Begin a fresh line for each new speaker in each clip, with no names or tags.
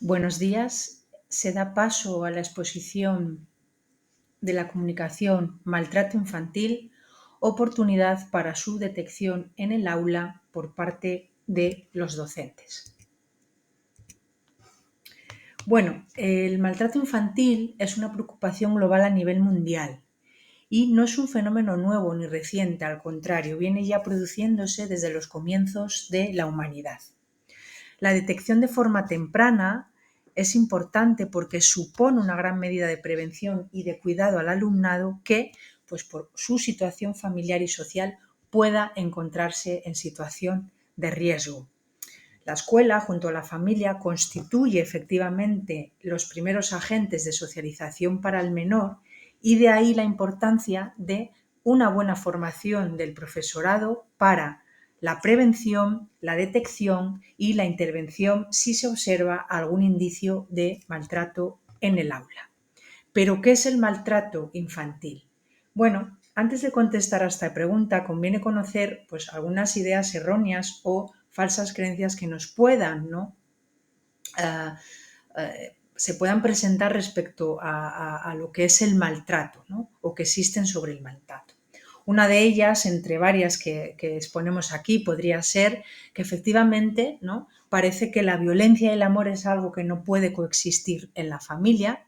Buenos días. Se da paso a la exposición de la comunicación maltrato infantil, oportunidad para su detección en el aula por parte de los docentes. Bueno, el maltrato infantil es una preocupación global a nivel mundial y no es un fenómeno nuevo ni reciente, al contrario, viene ya produciéndose desde los comienzos de la humanidad. La detección de forma temprana es importante porque supone una gran medida de prevención y de cuidado al alumnado que, pues por su situación familiar y social, pueda encontrarse en situación de riesgo. La escuela, junto a la familia, constituye efectivamente los primeros agentes de socialización para el menor y de ahí la importancia de una buena formación del profesorado para la prevención, la detección y la intervención si se observa algún indicio de maltrato en el aula. ¿Pero qué es el maltrato infantil? Bueno, antes de contestar a esta pregunta, conviene conocer pues, algunas ideas erróneas o falsas creencias que nos puedan, ¿no? Se puedan presentar respecto a lo que es el maltrato, ¿no? O que existen sobre el maltrato. Una de ellas, entre varias que exponemos aquí, podría ser que efectivamente, ¿no? Parece que la violencia y el amor es algo que no puede coexistir en la familia.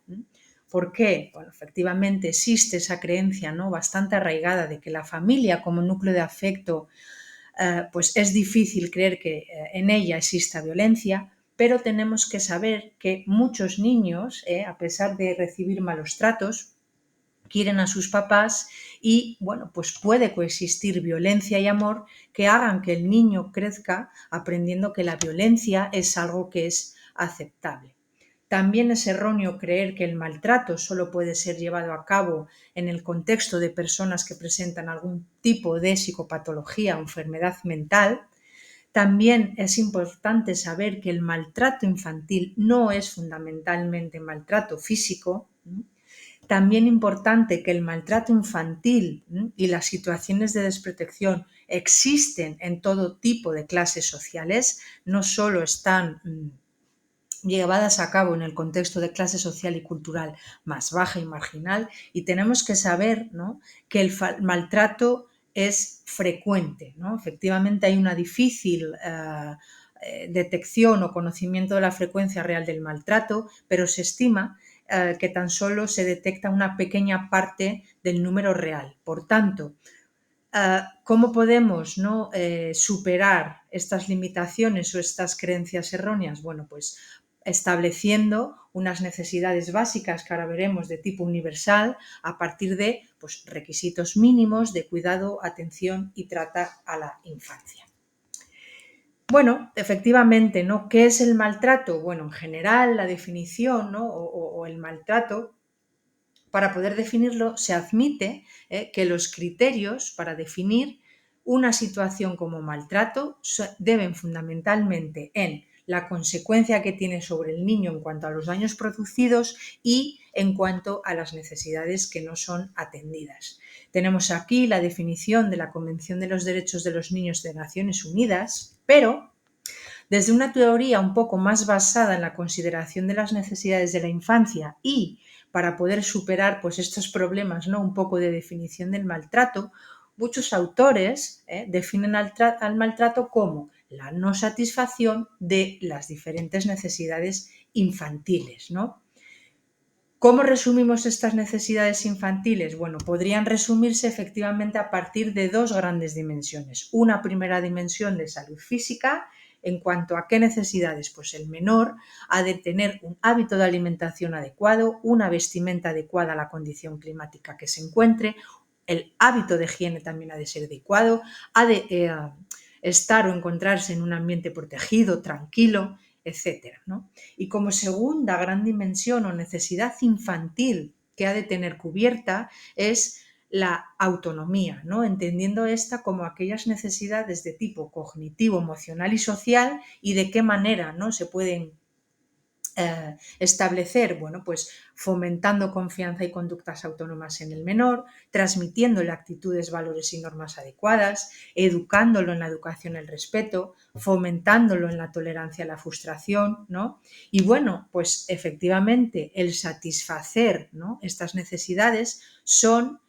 ¿Por qué? Bueno, efectivamente existe esa creencia, ¿no? Bastante arraigada de que la familia como núcleo de afecto pues es difícil creer que en ella exista violencia, pero tenemos que saber que muchos niños, a pesar de recibir malos tratos, quieren a sus papás y, bueno, pues puede coexistir violencia y amor que hagan que el niño crezca aprendiendo que la violencia es algo que es aceptable. También es erróneo creer que el maltrato solo puede ser llevado a cabo en el contexto de personas que presentan algún tipo de psicopatología o enfermedad mental. También es importante saber que el maltrato infantil no es fundamentalmente maltrato físico. También importante que el maltrato infantil y las situaciones de desprotección existen en todo tipo de clases sociales, no solo están llevadas a cabo en el contexto de clase social y cultural más baja y marginal, y tenemos que saber, ¿no?, que el maltrato es frecuente, ¿no? Efectivamente hay una difícil detección o conocimiento de la frecuencia real del maltrato, pero se estima que tan solo se detecta una pequeña parte del número real. Por tanto, ¿cómo podemos, ¿no?, superar estas limitaciones o estas creencias erróneas? Bueno, pues estableciendo unas necesidades básicas que ahora veremos de tipo universal a partir de pues, requisitos mínimos de cuidado, atención y trata a la infancia. Bueno, efectivamente, ¿no? ¿Qué es el maltrato? Bueno, en general la definición, ¿no?, o el maltrato, para poder definirlo, se admite que los criterios para definir una situación como maltrato deben fundamentalmente en la consecuencia que tiene sobre el niño en cuanto a los daños producidos y en cuanto a las necesidades que no son atendidas. Tenemos aquí la definición de la Convención de los Derechos de los Niños de Naciones Unidas, pero desde una teoría un poco más basada en la consideración de las necesidades de la infancia y para poder superar pues, estos problemas, ¿no?, un poco de definición del maltrato, muchos autores definen al maltrato como la no satisfacción de las diferentes necesidades infantiles, ¿no? ¿Cómo resumimos estas necesidades infantiles? Bueno, podrían resumirse efectivamente a partir de dos grandes dimensiones. Una primera dimensión de salud física, en cuanto a qué necesidades, pues el menor ha de tener un hábito de alimentación adecuado, una vestimenta adecuada a la condición climática que se encuentre, el hábito de higiene también ha de ser adecuado, ha de estar o encontrarse en un ambiente protegido, tranquilo, etcétera, ¿no? Y como segunda gran dimensión o necesidad infantil que ha de tener cubierta es la autonomía, ¿no?, entendiendo esta como aquellas necesidades de tipo cognitivo, emocional y social y de qué manera, ¿no?, se pueden establecer, bueno, pues fomentando confianza y conductas autónomas en el menor, transmitiéndole actitudes, valores y normas adecuadas, educándolo en la educación y el respeto, fomentándolo en la tolerancia a la frustración, ¿no? Y bueno, pues efectivamente el satisfacer, ¿no?, estas necesidades son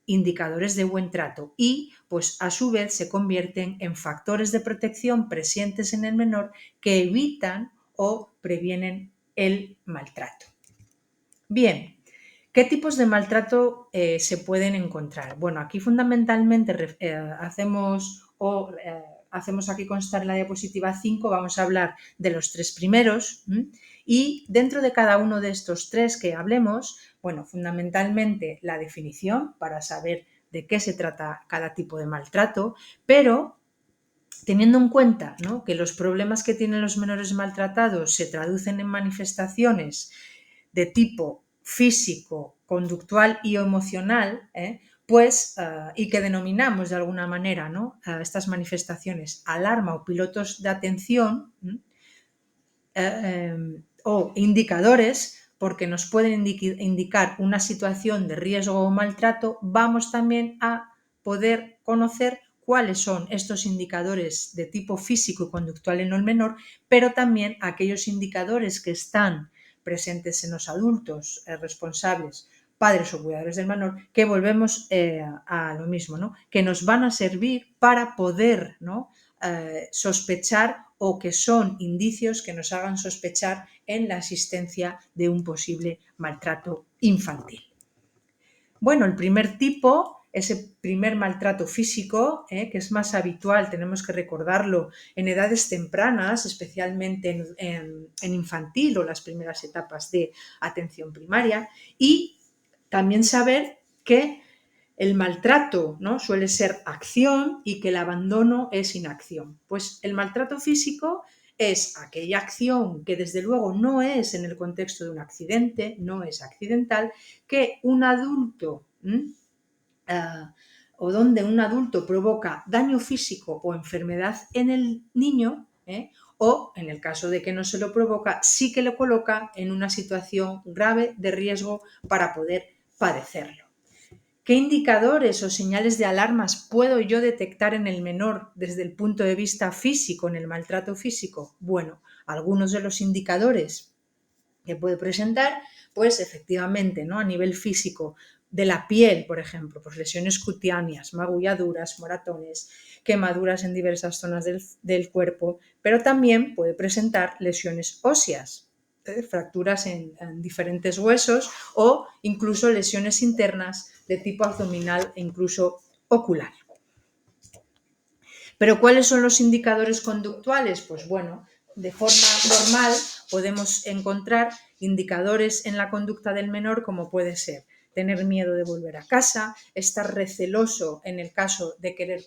indicadores de buen trato y, pues a su vez, se convierten en factores de protección presentes en el menor que evitan o previenen el maltrato. Bien, ¿qué tipos de maltrato se pueden encontrar? Bueno, aquí fundamentalmente hacemos aquí constar en la diapositiva 5, vamos a hablar de los tres primeros, y dentro de cada uno de estos tres que hablemos, bueno, fundamentalmente la definición para saber de qué se trata cada tipo de maltrato, pero teniendo en cuenta, ¿no?, que los problemas que tienen los menores maltratados se traducen en manifestaciones de tipo físico, conductual y emocional, y que denominamos de alguna manera, ¿no?, estas manifestaciones alarma o pilotos de atención, o indicadores, porque nos pueden indicar una situación de riesgo o maltrato, vamos también a poder conocer cuáles son estos indicadores de tipo físico y conductual en el menor, pero también aquellos indicadores que están presentes en los adultos responsables, padres o cuidadores del menor, que volvemos a lo mismo, ¿no?, que nos van a servir para poder, ¿no?, sospechar, o que son indicios que nos hagan sospechar en la existencia de un posible maltrato infantil. Bueno, el primer tipo, ese primer maltrato físico, que es más habitual, tenemos que recordarlo, en edades tempranas, especialmente en infantil o las primeras etapas de atención primaria, y también saber que el maltrato, ¿no?, suele ser acción y que el abandono es inacción. Pues el maltrato físico es aquella acción que desde luego no es en el contexto de un accidente, no es accidental, que un adulto o donde un adulto provoca daño físico o enfermedad en el niño, o en el caso de que no se lo provoca, sí que lo coloca en una situación grave de riesgo para poder padecerlo. ¿Qué indicadores o señales de alarmas puedo yo detectar en el menor desde el punto de vista físico, en el maltrato físico? Bueno, algunos de los indicadores que puede presentar, pues efectivamente, ¿no?, a nivel físico, de la piel, por ejemplo, pues lesiones cutáneas, magulladuras, moratones, quemaduras en diversas zonas del cuerpo, pero también puede presentar lesiones óseas, fracturas en diferentes huesos o incluso lesiones internas de tipo abdominal e incluso ocular. ¿Pero cuáles son los indicadores conductuales? Pues bueno, de forma normal podemos encontrar indicadores en la conducta del menor, como puede ser tener miedo de volver a casa, estar receloso en el caso de querer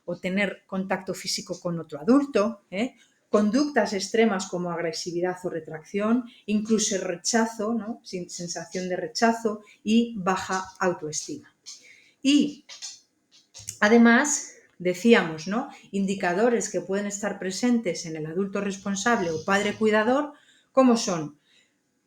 o tener contacto físico con otro adulto, conductas extremas como agresividad o retracción, incluso el rechazo, ¿no?, sensación de rechazo y baja autoestima. Y además, decíamos, ¿no?, indicadores que pueden estar presentes en el adulto responsable o padre cuidador, como son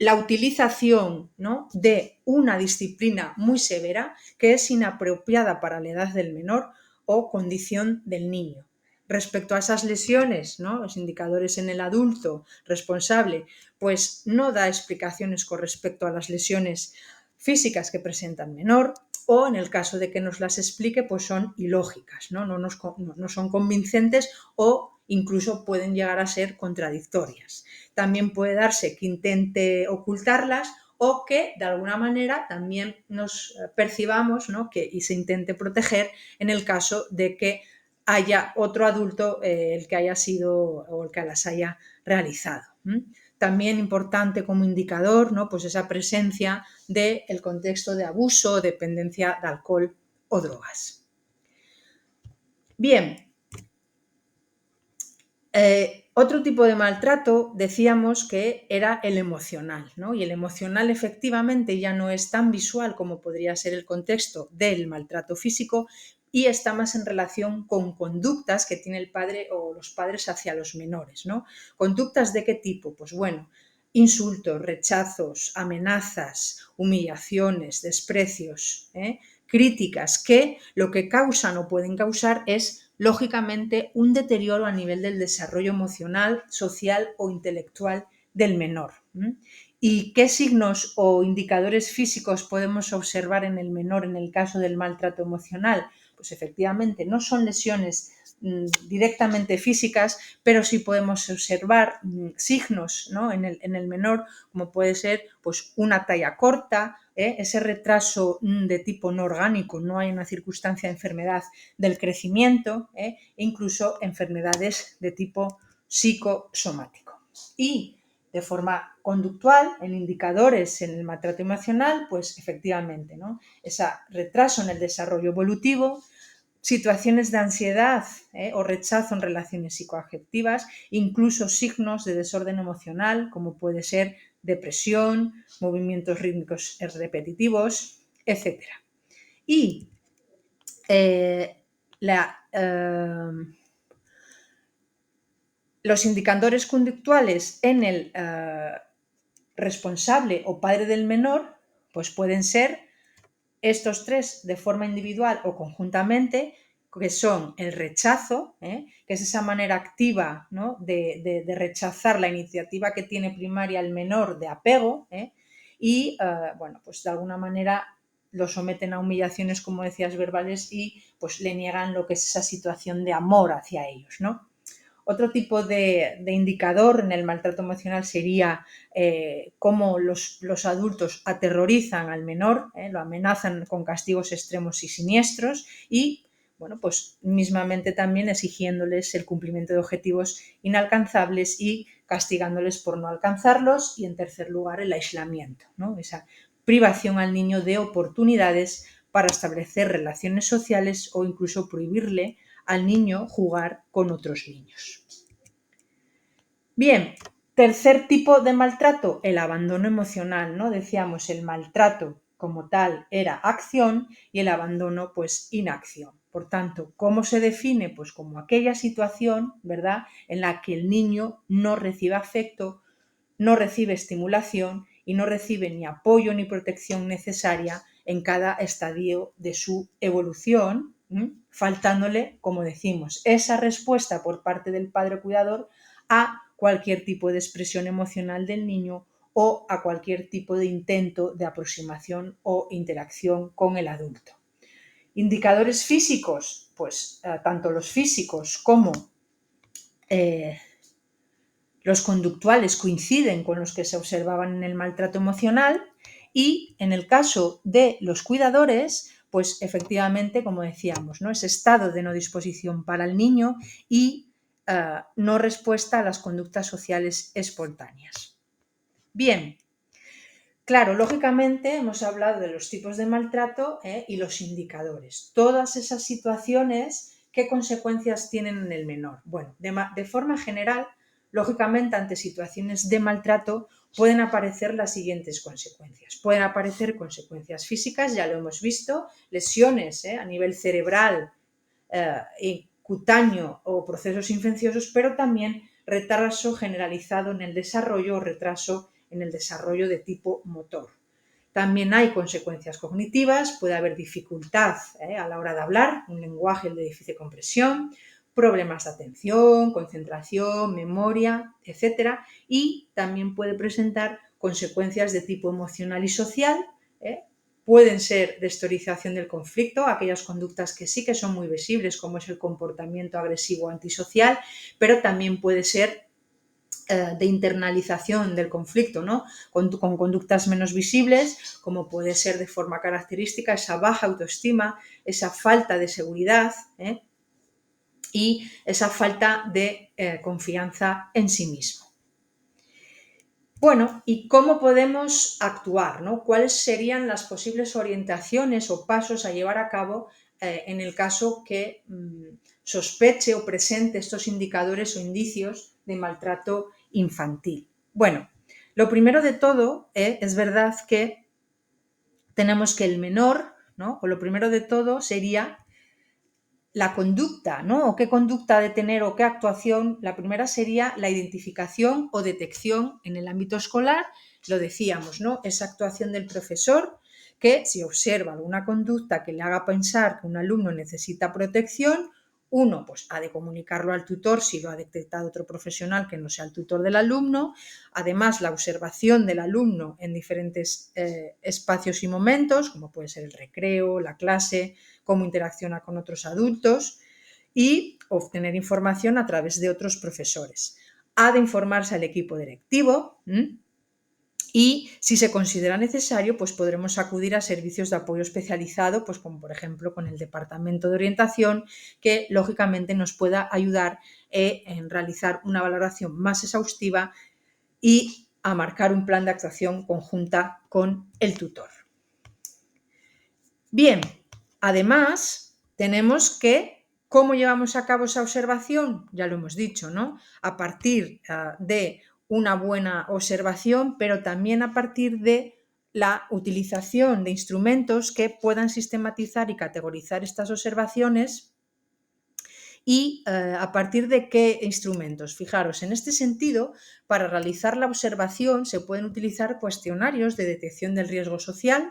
la utilización, ¿no?, de una disciplina muy severa que es inapropiada para la edad del menor o condición del niño. Respecto a esas lesiones, ¿no?, los indicadores en el adulto responsable, pues no da explicaciones con respecto a las lesiones físicas que presenta el menor, o en el caso de que nos las explique, pues son ilógicas, no son convincentes o incluso pueden llegar a ser contradictorias. También puede darse que intente ocultarlas o que de alguna manera también nos percibamos, ¿no?, y se intente proteger en el caso de que haya otro adulto el que haya sido o el que las haya realizado. También importante como indicador, ¿no?, pues esa presencia del contexto de abuso o dependencia de alcohol o drogas. Bien, otro tipo de maltrato decíamos que era el emocional, ¿no? Y el emocional efectivamente ya no es tan visual como podría ser el contexto del maltrato físico y está más en relación con conductas que tiene el padre o los padres hacia los menores, ¿no? ¿Conductas de qué tipo? Pues bueno, insultos, rechazos, amenazas, humillaciones, desprecios, críticas que lo que causan o pueden causar es, lógicamente, un deterioro a nivel del desarrollo emocional, social o intelectual del menor. ¿Y qué signos o indicadores físicos podemos observar en el menor en el caso del maltrato emocional? Pues efectivamente no son lesiones directamente físicas, pero sí podemos observar signos, ¿no?, en el menor, como puede ser pues, una talla corta, ese retraso de tipo no orgánico, no hay una circunstancia de enfermedad del crecimiento, e incluso enfermedades de tipo psicosomático. Y de forma conductual, en indicadores en el maltrato emocional, pues efectivamente, ¿no?, ese retraso en el desarrollo evolutivo, situaciones de ansiedad o rechazo en relaciones psicoafectivas, incluso signos de desorden emocional, como puede ser depresión, movimientos rítmicos repetitivos, etc. Y los indicadores conductuales en el responsable o padre del menor, pues pueden ser estos tres de forma individual o conjuntamente, que son el rechazo, que es esa manera activa, ¿no?, de rechazar la iniciativa que tiene primaria el menor de apego, y bueno, pues de alguna manera lo someten a humillaciones, como decías, verbales, y pues le niegan lo que es esa situación de amor hacia ellos, ¿no? Otro tipo de indicador en el maltrato emocional sería cómo los adultos aterrorizan al menor, lo amenazan con castigos extremos y siniestros y, bueno, pues mismamente también exigiéndoles el cumplimiento de objetivos inalcanzables y castigándoles por no alcanzarlos. Y en tercer lugar, el aislamiento, ¿no?, esa privación al niño de oportunidades para establecer relaciones sociales o incluso prohibirle al niño jugar con otros niños. Bien, tercer tipo de maltrato, el abandono emocional, ¿no? Decíamos, el maltrato como tal era acción y el abandono, pues, inacción. Por tanto, ¿cómo se define? Pues como aquella situación, ¿verdad?, en la que el niño no recibe afecto, no recibe estimulación y no recibe ni apoyo ni protección necesaria en cada estadio de su evolución, faltándole, como decimos, esa respuesta por parte del padre cuidador a cualquier tipo de expresión emocional del niño o a cualquier tipo de intento de aproximación o interacción con el adulto. Indicadores físicos, pues tanto los físicos como los conductuales coinciden con los que se observaban en el maltrato emocional y en el caso de los cuidadores, pues efectivamente, como decíamos, ¿no?, ese estado de no disposición para el niño y no respuesta a las conductas sociales espontáneas. Bien, claro, lógicamente hemos hablado de los tipos de maltrato y los indicadores. Todas esas situaciones, ¿qué consecuencias tienen en el menor? Bueno, de forma general, lógicamente, ante situaciones de maltrato pueden aparecer las siguientes consecuencias. Pueden aparecer consecuencias físicas, ya lo hemos visto, lesiones a nivel cerebral y cutáneo o procesos infecciosos, pero también retraso generalizado en el desarrollo o retraso en el desarrollo de tipo motor. También hay consecuencias cognitivas, puede haber dificultad a la hora de hablar, un lenguaje de difícil comprensión, problemas de atención, concentración, memoria, etc. Y también puede presentar consecuencias de tipo emocional y social. Pueden ser de historización del conflicto, aquellas conductas que sí que son muy visibles, como es el comportamiento agresivo antisocial, pero también puede ser de internalización del conflicto, ¿no?, con conductas menos visibles, como puede ser de forma característica esa baja autoestima, esa falta de seguridad y esa falta de confianza en sí mismo. Bueno, ¿y cómo podemos actuar, ¿no? ¿Cuáles serían las posibles orientaciones o pasos a llevar a cabo en el caso que sospeche o presente estos indicadores o indicios de maltrato infantil? Bueno, lo primero de todo es verdad que tenemos que el menor, ¿no?, o lo primero de todo sería la conducta, ¿no? O qué conducta de tener o qué actuación. La primera sería la identificación o detección en el ámbito escolar, lo decíamos, ¿no? Esa actuación del profesor que si observa alguna conducta que le haga pensar que un alumno necesita protección, uno, pues ha de comunicarlo al tutor si lo ha detectado otro profesional que no sea el tutor del alumno. Además, la observación del alumno en diferentes espacios y momentos, como puede ser el recreo, la clase, cómo interacciona con otros adultos y obtener información a través de otros profesores. Ha de informarse al equipo directivo. Y si se considera necesario, pues podremos acudir a servicios de apoyo especializado, pues como por ejemplo con el Departamento de Orientación, que lógicamente nos pueda ayudar en realizar una valoración más exhaustiva y a marcar un plan de actuación conjunta con el tutor. Bien, además tenemos que, ¿cómo llevamos a cabo esa observación? Ya lo hemos dicho, ¿no? A partir de una buena observación, pero también a partir de la utilización de instrumentos que puedan sistematizar y categorizar estas observaciones. ¿Y a partir de qué instrumentos? Fijaros, en este sentido, para realizar la observación se pueden utilizar cuestionarios de detección del riesgo social.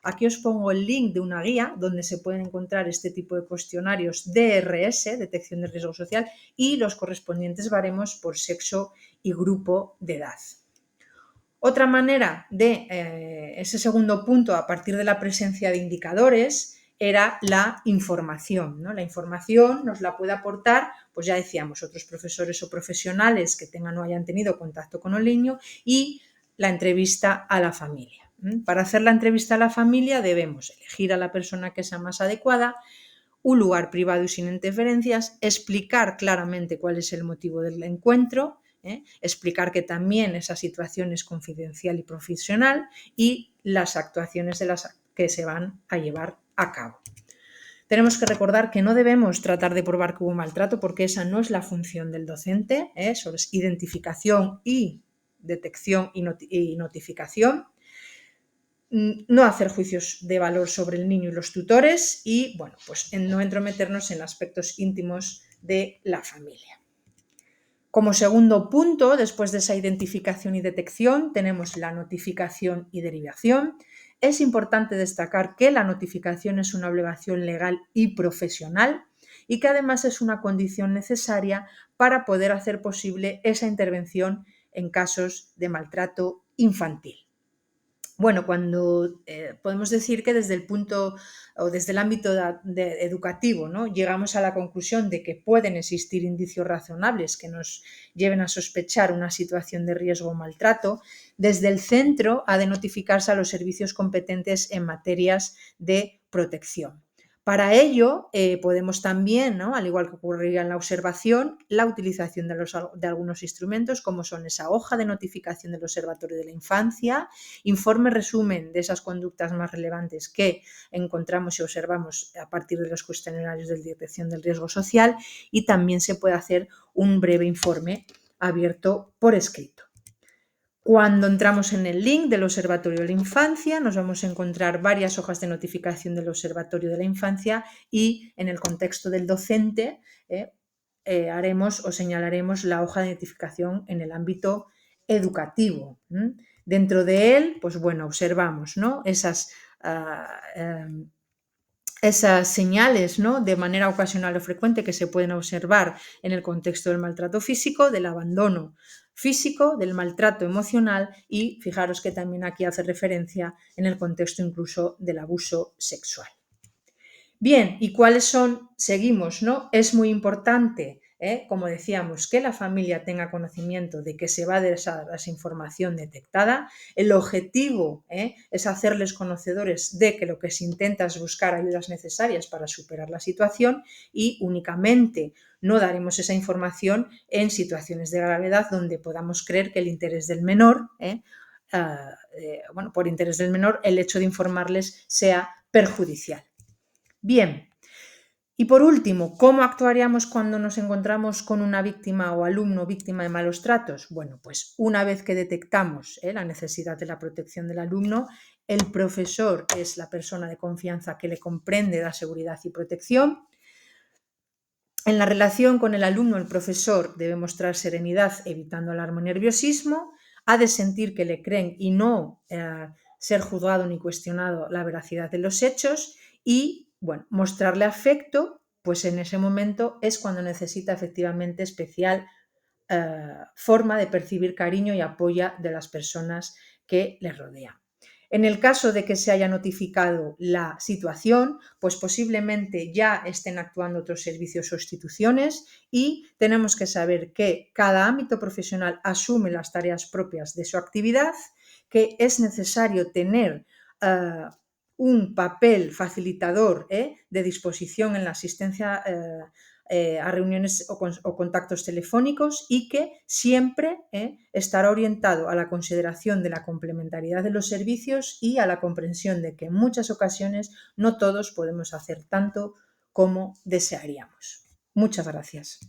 Aquí os pongo el link de una guía donde se pueden encontrar este tipo de cuestionarios DRS, detección del riesgo social, y los correspondientes baremos por sexo y grupo de edad. Otra manera de ese segundo punto, a partir de la presencia de indicadores, era la información, ¿no? La información nos la puede aportar, pues ya decíamos, otros profesores o profesionales que tengan o hayan tenido contacto con el niño y la entrevista a la familia. Para hacer la entrevista a la familia debemos elegir a la persona que sea más adecuada, un lugar privado y sin interferencias, explicar claramente cuál es el motivo del encuentro, explicar que también esa situación es confidencial y profesional y las actuaciones de las que se van a llevar a cabo. Tenemos que recordar que no debemos tratar de probar que hubo maltrato porque esa no es la función del docente, eso es identificación y detección y notificación. No hacer juicios de valor sobre el niño y los tutores y, bueno, pues no entrometernos en aspectos íntimos de la familia. Como segundo punto, después de esa identificación y detección, tenemos la notificación y derivación. Es importante destacar que la notificación es una obligación legal y profesional y que además es una condición necesaria para poder hacer posible esa intervención en casos de maltrato infantil. Bueno, cuando podemos decir que desde el punto o desde el ámbito educativo, ¿no? Llegamos a la conclusión de que pueden existir indicios razonables que nos lleven a sospechar una situación de riesgo o maltrato, desde el centro ha de notificarse a los servicios competentes en materias de protección. Para ello, podemos también, ¿no? Al igual que ocurriría en la observación, la utilización de algunos instrumentos como son esa hoja de notificación del Observatorio de la Infancia, informe resumen de esas conductas más relevantes que encontramos y observamos a partir de los cuestionarios de detección del riesgo social y también se puede hacer un breve informe abierto por escrito. Cuando entramos en el link del Observatorio de la Infancia, nos vamos a encontrar varias hojas de notificación del Observatorio de la Infancia y en el contexto del docente haremos o señalaremos la hoja de notificación en el ámbito educativo. Dentro de él, pues bueno, observamos, ¿no? esas señales, ¿no? De manera ocasional o frecuente que se pueden observar en el contexto del maltrato físico, del abandono físico, del maltrato emocional y fijaros que también aquí hace referencia en el contexto incluso del abuso sexual. Bien, ¿y cuáles son? Seguimos, ¿no? Es muy importante, como decíamos, que la familia tenga conocimiento de que se va a dar esa información detectada. El objetivo es hacerles conocedores de que lo que se intenta es buscar ayudas necesarias para superar la situación y únicamente no daremos esa información en situaciones de gravedad donde podamos creer que el interés del menor, por interés del menor, el hecho de informarles sea perjudicial. Bien, y por último, ¿cómo actuaríamos cuando nos encontramos con una víctima o alumno víctima de malos tratos? Bueno, pues una vez que detectamos la necesidad de la protección del alumno, el profesor es la persona de confianza que le comprende, da seguridad y protección. En la relación con el alumno, el profesor debe mostrar serenidad evitando alarma o nerviosismo, ha de sentir que le creen y no ser juzgado ni cuestionado la veracidad de los hechos y, bueno, mostrarle afecto, pues en ese momento es cuando necesita efectivamente especial forma de percibir cariño y apoyo de las personas que le rodean. En el caso de que se haya notificado la situación, pues posiblemente ya estén actuando otros servicios o instituciones y tenemos que saber que cada ámbito profesional asume las tareas propias de su actividad, que es necesario tener un papel facilitador de disposición en la asistencia a reuniones o contactos telefónicos y que siempre estará orientado a la consideración de la complementariedad de los servicios y a la comprensión de que en muchas ocasiones no todos podemos hacer tanto como desearíamos. Muchas gracias.